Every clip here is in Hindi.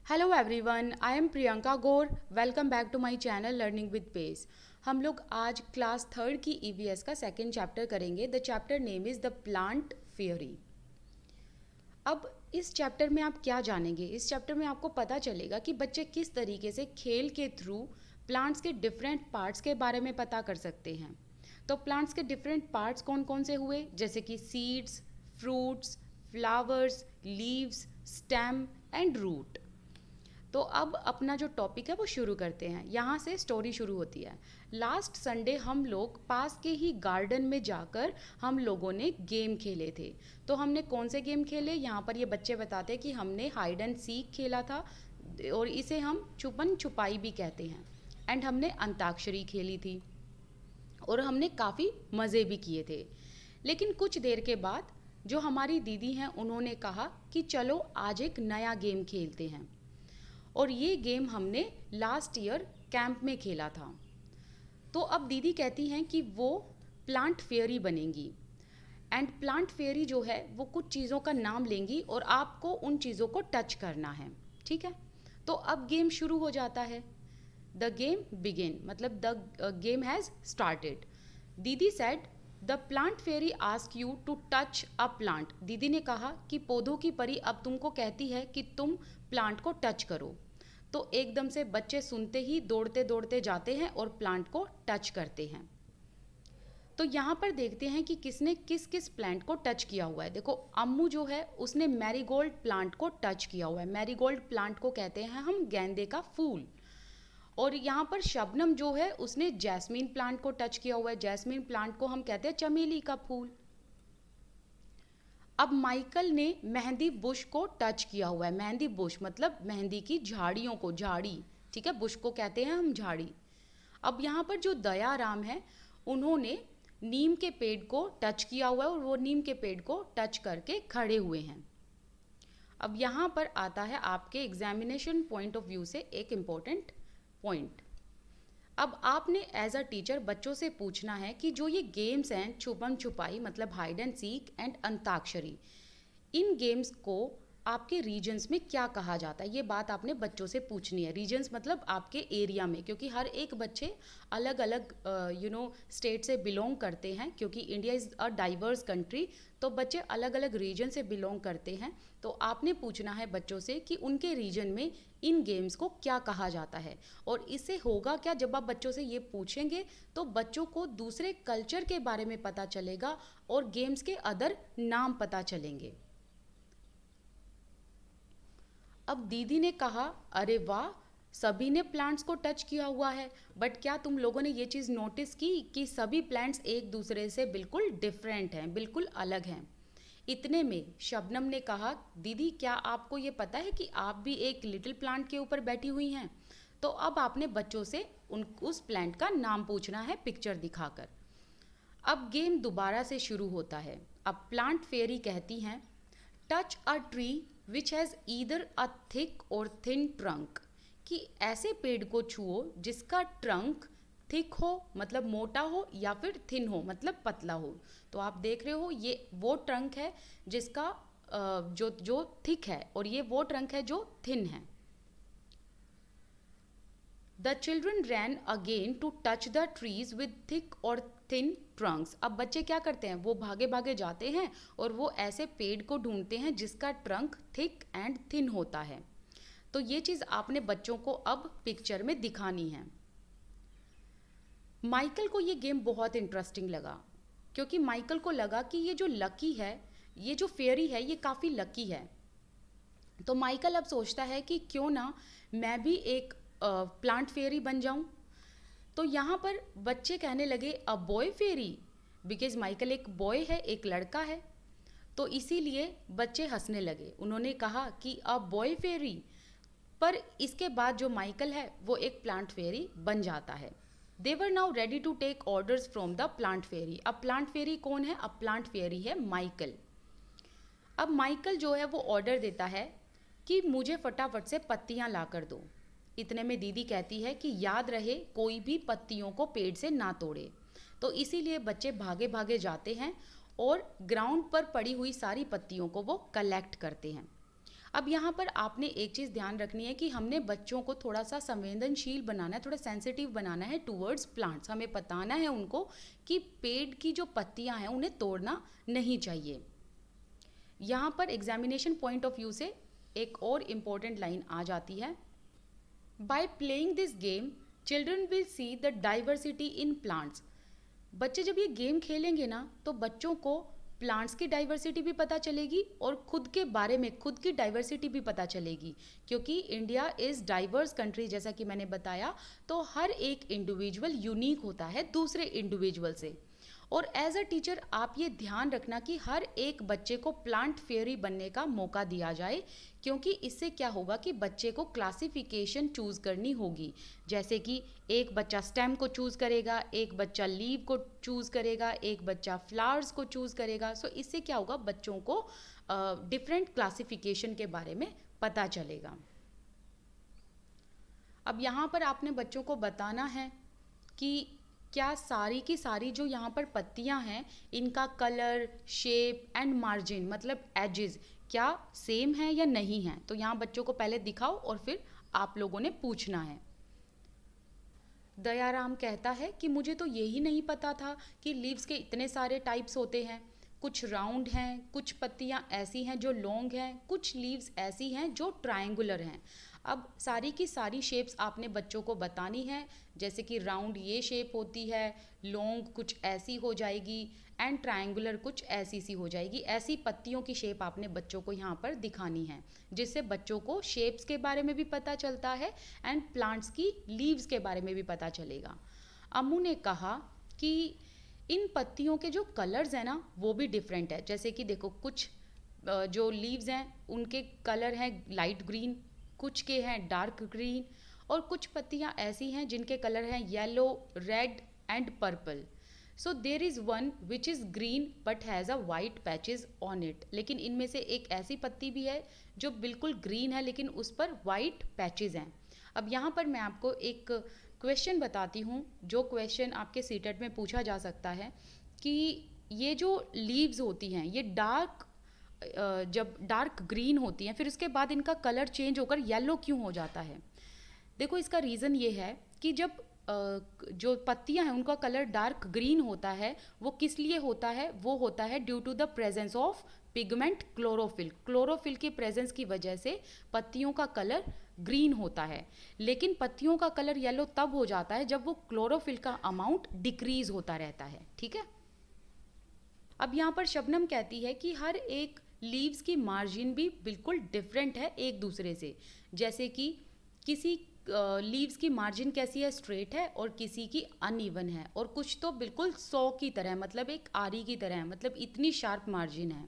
Hello everyone, I am Priyanka Gaur. Welcome back to my channel learning with pace. हम लोग आज क्लास थर्ड की ईवीएस का सेकंड चैप्टर करेंगे। The chapter name is the plant theory. अब इस चैप्टर में आप क्या जानेंगे? इस चैप्टर में आपको पता चलेगा कि बच्चे किस तरीके से खेल के थ्रू प्लांट्स के डिफरेंट पार्ट्स के बारे में पता कर सकते हैं। तो प्लांट्स के डिफरेंट पार्ट्स कौन कौन से हुए, जैसे कि seeds, fruits, flowers, leaves, stem and root. तो अब अपना जो टॉपिक है वो शुरू करते हैं। यहाँ से स्टोरी शुरू होती है। लास्ट संडे हम लोग पास के ही गार्डन में जाकर हम लोगों ने गेम खेले थे। तो हमने कौन से गेम खेले, यहाँ पर ये बच्चे बताते हैं कि हमने हाइड एंड सीक खेला था और इसे हम छुपन छुपाई भी कहते हैं। एंड हमने अंताक्षरी खेली थी और हमने काफ़ी मज़े भी किए थे। लेकिन कुछ देर के बाद जो हमारी दीदी हैं उन्होंने कहा कि चलो आज एक नया गेम खेलते हैं। और ये गेम हमने लास्ट ईयर कैंप में खेला था। तो अब दीदी कहती हैं कि वो प्लांट फेयरी बनेंगी। एंड प्लांट फेयरी जो है वो कुछ चीज़ों का नाम लेंगी और आपको उन चीज़ों को टच करना है। ठीक है, तो अब गेम शुरू हो जाता है। द गेम बिगिन, मतलब द गेम हैज़ स्टार्टेड। दीदी said the plant fairy ask you to touch a plant. दीदी ने कहा कि पौधों की परी अब तुमको कहती है कि तुम प्लांट को टच करो। तो एकदम से बच्चे सुनते ही दौड़ते दौड़ते जाते हैं और प्लांट को टच करते हैं। तो यहाँ पर देखते हैं कि किसने किस किस प्लांट को टच किया हुआ है। देखो, अम्मू जो है उसने मैरीगोल्ड प्लांट को टच किया हुआ है। मैरीगोल्ड प्लांट को कहते हैं हम गेंदे का फूल। और यहाँ पर शबनम जो है उसने जैस्मीन प्लांट को टच किया हुआ है। जैस्मीन प्लांट को हम कहते हैं चमेली का फूल। अब माइकल ने मेहंदी बुश को टच किया हुआ है। मेहंदी बुश मतलब मेहंदी की झाड़ियों को, झाड़ी, ठीक है, बुश को कहते हैं हम झाड़ी। अब यहाँ पर जो दयाराम है उन्होंने नीम के पेड़ को टच किया हुआ है और वो नीम के पेड़ को टच करके खड़े हुए हैं। अब यहाँ पर आता है आपके एग्जामिनेशन पॉइंट ऑफ व्यू से एक इम्पोर्टेंट पॉइंट। अब आपने एज अ टीचर बच्चों से पूछना है कि जो ये गेम्स हैं छुपम छुपाई मतलब hide and seek and antakshari, in games को आपके रीजन्स में क्या कहा जाता है, ये बात आपने बच्चों से पूछनी है। रीजन्स मतलब आपके एरिया में, क्योंकि हर एक बच्चे अलग अलग स्टेट से बिलोंग करते हैं, क्योंकि India is a diverse country. तो बच्चे अलग अलग रीजन से बिलोंग करते हैं। तो आपने पूछना है बच्चों से कि उनके रीजन में इन गेम्स को क्या कहा जाता है। और इससे होगा क्या, जब आप बच्चों से ये पूछेंगे तो बच्चों को दूसरे कल्चर के बारे में पता चलेगा और गेम्स के अदर नाम पता चलेंगे। अब दीदी ने कहा, अरे वाह, सभी ने प्लांट्स को टच किया हुआ है, बट क्या तुम लोगों ने ये चीज़ नोटिस की कि सभी प्लांट्स एक दूसरे से बिल्कुल डिफरेंट हैं, बिल्कुल अलग हैं। इतने में शबनम ने कहा, दीदी क्या आपको ये पता है कि आप भी एक लिटिल प्लांट के ऊपर बैठी हुई हैं? तो अब आपने बच्चों से उस प्लांट का नाम पूछना है पिक्चर दिखाकर। अब गेम दोबारा से शुरू होता है। अब प्लांट फेरी कहती हैं, touch a tree which has either a thick और थिन ट्रंक, कि ऐसे पेड़ को छुओ जिसका ट्रंक थिक हो मतलब मोटा हो या फिर थिन हो मतलब पतला हो। तो आप देख रहे हो ये वो ट्रंक है जिसका जो जो थिक है और ये वो ट्रंक है जो थिन है। The children ran again to touch the trees with thick और थिन ट्रंक्स। अब बच्चे क्या करते हैं, वो भागे भागे जाते हैं और वो ऐसे पेड़ को ढूंढते हैं जिसका ट्रंक थिक एंड थिन होता है। तो ये चीज़ आपने बच्चों को अब पिक्चर में दिखानी है। माइकल को ये गेम बहुत इंटरेस्टिंग लगा, क्योंकि माइकल को लगा कि ये जो लकी है, ये जो फेयरी है, ये काफ़ी लकी है। तो माइकल अब सोचता है कि क्यों ना मैं भी एक प्लांट फेयरी बन जाऊं। तो यहाँ पर बच्चे कहने लगे a boy fairy, because Michael एक बॉय है, एक लड़का है। तो इसीलिए बच्चे हंसने लगे। उन्होंने कहा कि अ बॉय फेयरी। पर इसके बाद जो माइकल है वो एक प्लांट फेयरी बन जाता है। They were now ready to take orders from the plant fairy. अब प्लांट फेयरी कौन है? अब प्लांट फेयरी है माइकल। अब माइकल जो है वो ऑर्डर देता है कि मुझे फटाफट से पत्तियां ला कर दो। इतने में दीदी कहती है कि याद रहे कोई भी पत्तियों को पेड़ से ना तोड़े। तो इसीलिए बच्चे भागे भागे जाते हैं और ग्राउंड पर पड़ी हुई सारी पत्तियों को वो कलेक्ट करते हैं। अब यहाँ पर आपने एक चीज़ ध्यान रखनी है कि हमने बच्चों को थोड़ा सा संवेदनशील बनाना है, थोड़ा सेंसिटिव बनाना है टूवर्ड्स प्लांट्स। हमें बताना है उनको कि पेड़ की जो पत्तियाँ हैं उन्हें तोड़ना नहीं चाहिए। यहाँ पर एग्जामिनेशन पॉइंट ऑफ व्यू से एक और इम्पोर्टेंट लाइन आ जाती है, by playing this game children will see the diversity in plants. बच्चे जब ये गेम खेलेंगे ना तो बच्चों को प्लांट्स की डाइवर्सिटी भी पता चलेगी और खुद के बारे में खुद की डाइवर्सिटी भी पता चलेगी, क्योंकि इंडिया इज़ डाइवर्स कंट्री जैसा कि मैंने बताया। तो हर एक इंडिविजुअल यूनिक होता है दूसरे इंडिविजुअल से। और एज अ टीचर आप ये ध्यान रखना कि हर एक बच्चे को प्लांट फेयरी बनने का मौका दिया जाए, क्योंकि इससे क्या होगा कि बच्चे को क्लासिफिकेशन चूज़ करनी होगी। जैसे कि एक बच्चा स्टेम को चूज़ करेगा, एक बच्चा लीव को चूज़ करेगा, एक बच्चा फ्लावर्स को चूज़ करेगा। सो इससे क्या होगा, बच्चों को डिफरेंट क्लासिफिकेशन के बारे में पता चलेगा। अब यहाँ पर आपने बच्चों को बताना है कि क्या सारी की सारी जो यहाँ पर पत्तियाँ हैं इनका कलर, शेप एंड मार्जिन मतलब एजेस क्या सेम है या नहीं है। तो यहाँ बच्चों को पहले दिखाओ और फिर आप लोगों ने पूछना है। दयाराम कहता है कि मुझे तो यही नहीं पता था कि लीव्स के इतने सारे टाइप्स होते हैं। कुछ राउंड हैं, कुछ पत्तियाँ ऐसी हैं जो लॉन्ग हैं, कुछ लीव्स ऐसी हैं जो ट्रायंगुलर हैं। अब सारी की सारी शेप्स आपने बच्चों को बतानी है, जैसे कि राउंड ये शेप होती है, लॉन्ग कुछ ऐसी हो जाएगी एंड ट्रायंगुलर कुछ ऐसी सी हो जाएगी। ऐसी पत्तियों की शेप आपने बच्चों को यहाँ पर दिखानी है, जिससे बच्चों को शेप्स के बारे में भी पता चलता है एंड प्लांट्स की लीव्स के बारे में भी पता चलेगा। अम्मू ने कहा कि इन पत्तियों के जो कलर्स हैं ना वो भी डिफरेंट है। जैसे कि देखो कुछ जो लीव्स हैं उनके कलर हैं लाइट ग्रीन, कुछ के हैं डार्क ग्रीन और कुछ पत्तियां ऐसी हैं जिनके कलर हैं yellow, red and purple. So there is one which is green but has a white patches on it. लेकिन इनमें से एक ऐसी पत्ती भी है जो बिल्कुल ग्रीन है लेकिन उस पर वाइट पैचेस हैं। अब यहाँ पर मैं आपको एक क्वेश्चन बताती हूँ, जो क्वेश्चन आपके सीटेट में पूछा जा सकता है कि ये जो लीव्स होती हैं ये जब डार्क ग्रीन होती हैं फिर उसके बाद इनका कलर चेंज होकर येलो क्यों हो जाता है। देखो इसका रीज़न ये है कि जब जो पत्तियां हैं उनका कलर डार्क ग्रीन होता है वो किस लिए होता है, वो होता है due to the presence of pigment chlorophyll. Chlorophyll के प्रेजेंस की वजह से पत्तियों का कलर ग्रीन होता है। लेकिन पत्तियों का कलर येलो तब हो जाता है जब वो क्लोरोफिल का अमाउंट डिक्रीज होता रहता है। ठीक है। अब यहाँ पर शबनम कहती है कि हर एक लीव्स की मार्जिन भी बिल्कुल डिफरेंट है एक दूसरे से। जैसे कि किसी लीव्स की मार्जिन कैसी है, स्ट्रेट है, और किसी की अनइवन है, और कुछ तो बिल्कुल 100 की तरह मतलब एक आरी की तरह है, मतलब इतनी शार्प मार्जिन है।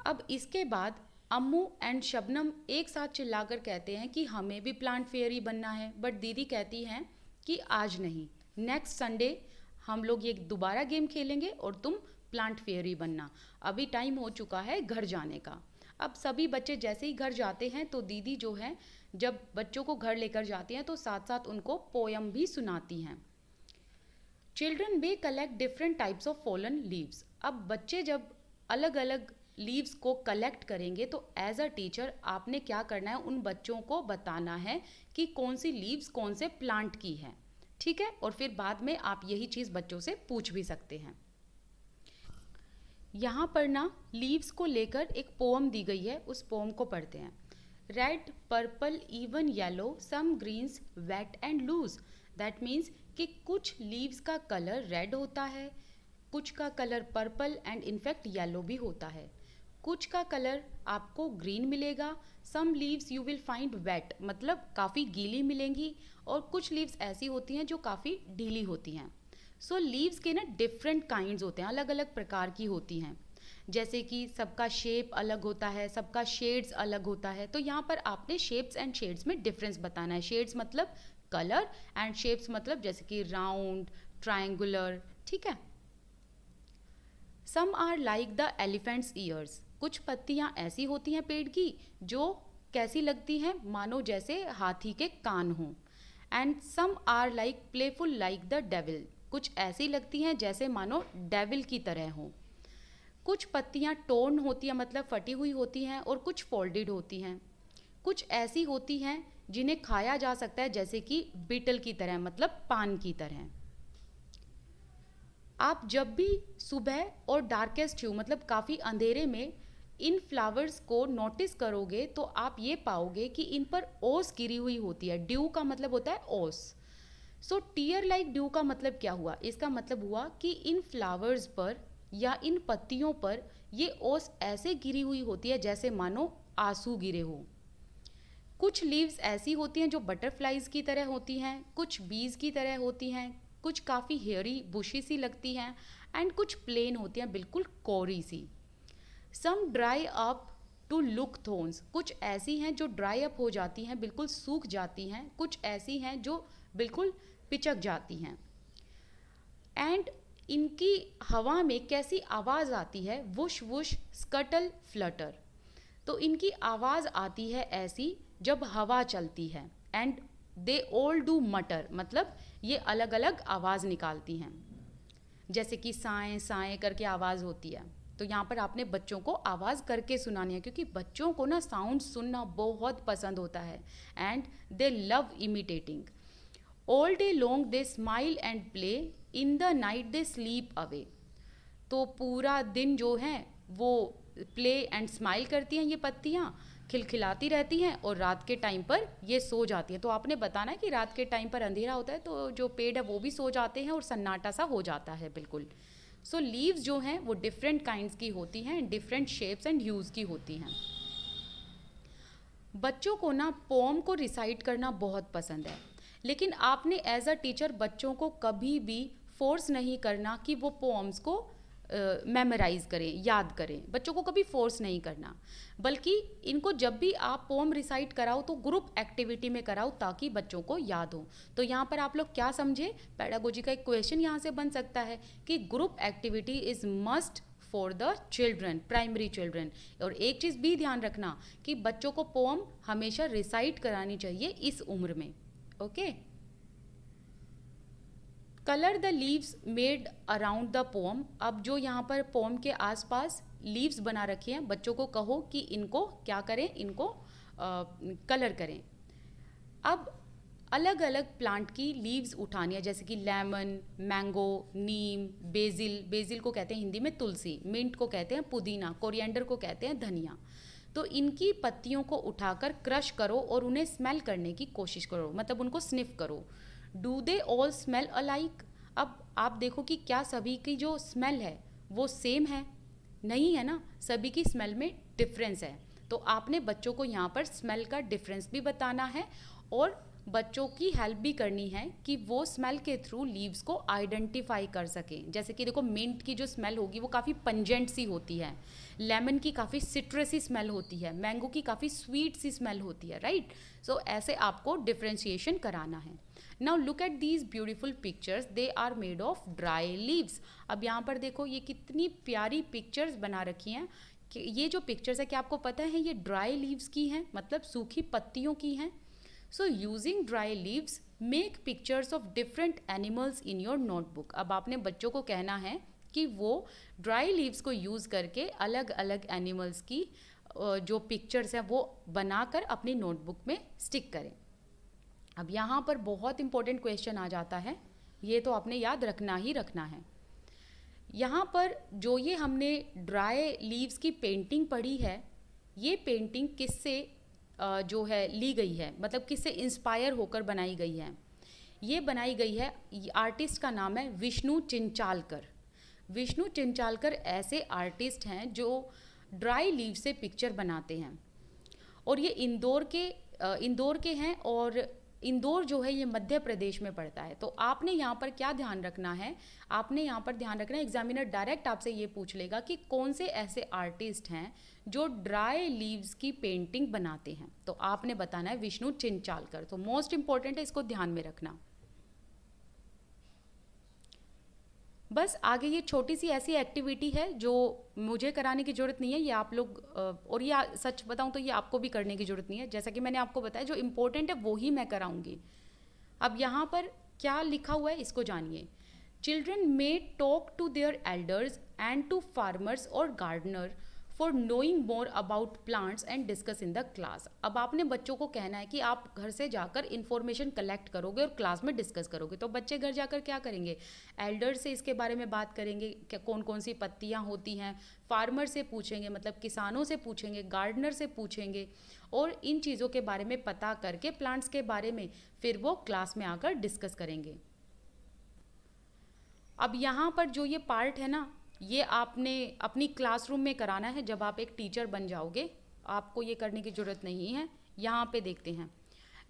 अब इसके बाद अम्मू एंड शबनम एक साथ चिल्लाकर कहते हैं कि हमें भी प्लांट फेयरी बनना है, बट दीदी कहती हैं कि आज नहीं, नेक्स्ट संडे हम लोग ये दोबारा गेम खेलेंगे और तुम प्लांट फेयरी बनना। अभी टाइम हो चुका है घर जाने का। अब सभी बच्चे जैसे ही घर जाते हैं तो दीदी जो है जब बच्चों को घर लेकर जाती हैं तो साथ साथ उनको पोयम भी सुनाती हैं। Children may collect different types of fallen leaves. अब बच्चे जब अलग अलग लीव्स को कलेक्ट करेंगे तो एज अ टीचर आपने क्या करना है, उन बच्चों को बताना है कि कौन सी लीव्स कौन से प्लांट की है। ठीक है। और फिर बाद में आप यही चीज़ बच्चों से पूछ भी सकते हैं। यहाँ पर ना लीव्स को लेकर एक पोम दी गई है, उस पोम को पढ़ते हैं। Red, purple, even yellow, some greens, wet and loose. That means कि कुछ लीव्स का कलर रेड होता है, कुछ का colour purple and in fact yellow भी होता है, कुछ का कलर आपको ग्रीन मिलेगा। Some leaves you will find wet मतलब काफ़ी गीली मिलेंगी, और कुछ लीव्स ऐसी होती हैं जो काफ़ी ढीली होती हैं। सो लीव्स के ना डिफरेंट काइंड्स होते हैं, अलग अलग प्रकार की होती हैं। जैसे कि सबका शेप अलग होता है, सबका शेड्स अलग होता है। तो यहाँ पर आपने शेप्स एंड शेड्स में डिफरेंस बताना है। शेड्स मतलब कलर एंड शेप्स मतलब जैसे कि राउंड, ट्रायंगुलर। ठीक है। Some are like the elephants ears. कुछ पत्तियाँ ऐसी होती हैं पेड़ की जो कैसी लगती हैं, मानो जैसे हाथी के कान हों। And some are like playful like the devil. कुछ ऐसी लगती हैं जैसे मानो डेविल की तरह हों। कुछ पत्तियाँ टोर्न होती हैं, मतलब फटी हुई होती हैं, और कुछ फोल्डेड होती हैं। कुछ ऐसी होती हैं जिन्हें खाया जा सकता है, जैसे कि बीटल की तरह, मतलब पान की तरह। आप जब भी सुबह और डार्केस्ट ह्यू, मतलब काफ़ी अंधेरे में इन फ्लावर्स को नोटिस करोगे तो आप ये पाओगे कि इन पर ओस गिरी हुई होती है। ड्यू का मतलब होता है ओस। सो टीयर लाइक ड्यू का मतलब क्या हुआ? इसका मतलब हुआ कि इन फ्लावर्स पर या इन पत्तियों पर ये ओस ऐसे गिरी हुई होती है जैसे मानो आंसू गिरे हो। कुछ लीव्स ऐसी होती हैं जो बटरफ्लाइज की तरह होती हैं, कुछ बीज की तरह होती हैं, कुछ काफ़ी हेयरी बुशी सी लगती हैं, एंड कुछ प्लेन होती हैं, बिल्कुल कोरी सी। Some dry up to look thorns, कुछ ऐसी हैं जो ड्राई अप हो जाती हैं, बिल्कुल सूख जाती हैं, कुछ ऐसी हैं जो बिल्कुल पिचक जाती हैं। एंड इनकी हवा में कैसी आवाज़ आती है? Whoosh whoosh scuttle Flutter. तो इनकी आवाज़ आती है ऐसी जब हवा चलती है। एंड दे ऑल डू मटर, मतलब ये अलग अलग आवाज़ निकालती हैं, जैसे कि साएं साएं करके आवाज़ होती है। तो यहाँ पर आपने बच्चों को आवाज़ करके सुनानी है, क्योंकि बच्चों को ना साउंड सुनना बहुत पसंद होता है, and they love imitating. All day long they smile and play, in the night they sleep away. तो पूरा दिन जो है वो प्ले एंड स्माइल करती हैं, ये पत्तियाँ खिलखिलाती रहती हैं, और रात के टाइम पर ये सो जाती हैं। तो आपने बताना है कि रात के टाइम पर अंधेरा होता है तो जो पेड़ है वो भी सो जाते हैं और सन्नाटा सा हो जाता है बिल्कुल। सो लीव्स जो हैं वो डिफरेंट काइंड्स की होती हैं, डिफरेंट शेप्स एंड ह्यूज़ की होती हैं। बच्चों को ना पोम को रिसाइट करना बहुत पसंद है, लेकिन आपने एज अ टीचर बच्चों को कभी भी फोर्स नहीं करना कि वो पोम्स को मेमोराइज करें, याद करें। बच्चों को कभी फोर्स नहीं करना, बल्कि इनको जब भी आप पोम रिसाइट कराओ तो ग्रुप एक्टिविटी में कराओ, ताकि बच्चों को याद हो। तो यहाँ पर आप लोग क्या समझे? पेडागोजी का एक क्वेश्चन यहाँ से बन सकता है कि group activity is must for the children, primary children. और एक चीज़ भी ध्यान रखना कि बच्चों को पोम हमेशा रिसाइट करानी चाहिए इस उम्र में। Okay. Colour the leaves made around the pome. अब जो यहाँ पर पोम के आसपास लीव्स बना रखे हैं, बच्चों को कहो कि इनको क्या करें, इनको कलर करें। अब अलग अलग प्लांट की लीव्स उठानी है, जैसे कि लेमन, मैंगो, नीम, बेजिल, बेजिल को कहते हैं हिंदी में तुलसी, मिंट को कहते हैं पुदीना, कोरिएंडर को कहते हैं धनिया। तो इनकी पत्तियों को उठाकर क्रश करो और उन्हें स्मेल करने की कोशिश करो, मतलब उनको स्निफ करो। Do they all smell alike? अब आप देखो कि क्या सभी की जो स्मेल है वो सेम है? नहीं है ना, सभी की स्मेल में डिफरेंस है। तो आपने बच्चों को यहाँ पर स्मेल का डिफरेंस भी बताना है, और बच्चों की हेल्प भी करनी है कि वो स्मेल के थ्रू लीव्स को आइडेंटिफाई कर सकें। जैसे कि देखो, मिंट की जो स्मेल होगी वो काफ़ी पंजेंट सी होती है, लेमन की काफ़ी सिट्रसी स्मेल होती है, मैंगो की काफ़ी स्वीट सी स्मेल होती है, राइट? सो ऐसे आपको डिफ्रेंशिएशन कराना है। Now look at these beautiful pictures, they are made of dry leaves. अब यहाँ पर देखो ये कितनी प्यारी पिक्चर्स बना रखी हैं। कि ये जो पिक्चर्स है, क्या आपको पता है ये ड्राई लीव्स की हैं, मतलब सूखी पत्तियों की हैं। So using dry leaves make pictures of different animals in your notebook. अब आपने बच्चों को कहना है कि वो ड्राई लीव्स को यूज़ करके अलग अलग एनिमल्स की जो पिक्चर्स हैं वो बनाकर अपनी नोटबुक में स्टिक करें। अब यहाँ पर बहुत इंपॉर्टेंट क्वेश्चन आ जाता है, ये तो आपने याद रखना ही रखना है। यहाँ पर जो ये हमने ड्राई लीव्स की पेंटिंग पढ़ी है, ये पेंटिंग किससे जो है ली गई है, मतलब किससे इंस्पायर होकर बनाई गई है? ये बनाई गई है, आर्टिस्ट का नाम है विष्णु चिंचालकर। विष्णु चिंचालकर ऐसे आर्टिस्ट हैं जो ड्राई लीव से पिक्चर बनाते हैं, और ये इंदौर के हैं, और इंदौर जो है ये मध्य प्रदेश में पड़ता है। तो आपने यहाँ पर क्या ध्यान रखना है? आपने यहाँ पर ध्यान रखना है, एग्जामिनर डायरेक्ट आपसे ये पूछ लेगा कि कौन से ऐसे आर्टिस्ट हैं जो ड्राई लीव्स की पेंटिंग बनाते हैं। तो आपने बताना है विष्णु चिंचालकर। तो मोस्ट इंपॉर्टेंट है, इसको ध्यान में रखना। बस आगे ये छोटी सी ऐसी एक्टिविटी है जो मुझे कराने की ज़रूरत नहीं है, ये आप लोग और ये सच बताऊं तो ये आपको भी करने की ज़रूरत नहीं है। जैसा कि मैंने आपको बताया, जो इम्पोर्टेंट है वो ही मैं कराऊंगी। अब यहाँ पर क्या लिखा हुआ है इसको जानिए। Children may talk to their elders and to farmers or gardener for knowing more about plants and discuss in the class. अब आपने बच्चों को कहना है कि आप घर से जाकर इन्फॉर्मेशन कलेक्ट करोगे और क्लास में डिस्कस करोगे. तो बच्चे घर जाकर क्या करेंगे? एल्डर से इसके बारे में बात करेंगे, क्या कौन कौन सी पत्तियाँ होती हैं, फार्मर से पूछेंगे मतलब किसानों से पूछेंगे, गार्डनर से पूछेंगे, और इन चीज़ों के बारे में पता करके प्लांट्स के बारे में फिर वो क्लास में आकर डिस्कस करेंगे. अब यहाँ पर जो ये पार्ट है ना, ये आपने अपनी क्लासरूम में कराना है. जब आप एक टीचर बन जाओगे आपको ये करने की ज़रूरत नहीं है. यहाँ पे देखते हैं,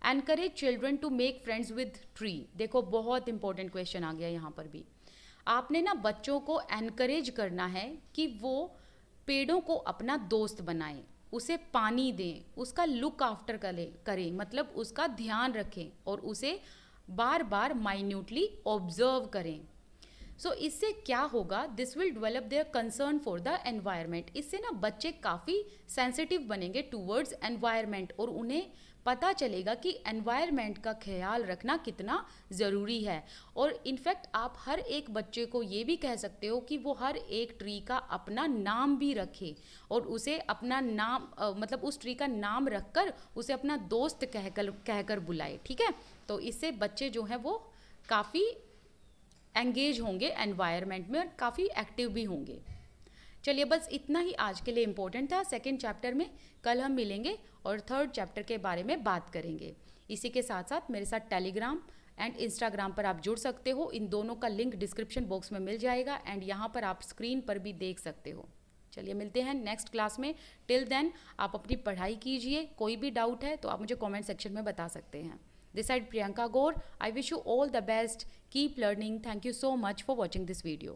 encourage children to make friends with tree. देखो बहुत इंपॉर्टेंट क्वेश्चन आ गया यहाँ पर भी. आपने ना बच्चों को एनकरेज करना है कि वो पेड़ों को अपना दोस्त बनाएं, उसे पानी दें, उसका लुक आफ्टर करें, मतलब उसका ध्यान रखें और उसे बार बार माइन्यूटली ऑब्जर्व करें. सो इससे क्या होगा? This will develop their concern for the environment. इससे ना बच्चे काफ़ी सेंसिटिव बनेंगे टूवर्ड्स एनवायरनमेंट और उन्हें पता चलेगा कि एनवायरनमेंट का ख्याल रखना कितना ज़रूरी है. और इनफैक्ट आप हर एक बच्चे को ये भी कह सकते हो कि वो हर एक ट्री का अपना नाम भी रखे और उसे अपना नाम मतलब उस ट्री का नाम रखकर उसे अपना दोस्त कहकर बुलाए. ठीक है, तो इससे बच्चे जो हैं वो काफ़ी एंगेज होंगे एनवायरनमेंट में और काफ़ी एक्टिव भी होंगे. चलिए बस इतना ही आज के लिए इम्पोर्टेंट था सेकंड चैप्टर में. कल हम मिलेंगे और थर्ड चैप्टर के बारे में बात करेंगे. इसी के साथ साथ मेरे साथ टेलीग्राम एंड इंस्टाग्राम पर आप जुड़ सकते हो. इन दोनों का लिंक डिस्क्रिप्शन बॉक्स में मिल जाएगा एंड यहाँ पर आप स्क्रीन पर भी देख सकते हो. चलिए मिलते हैं नेक्स्ट क्लास में. टिल देन आप अपनी पढ़ाई कीजिए. कोई भी डाउट है तो आप मुझे कॉमेंट सेक्शन में बता सकते हैं. This side Priyanka Gaur. I wish you all the best. Keep learning. Thank you so much for watching this video.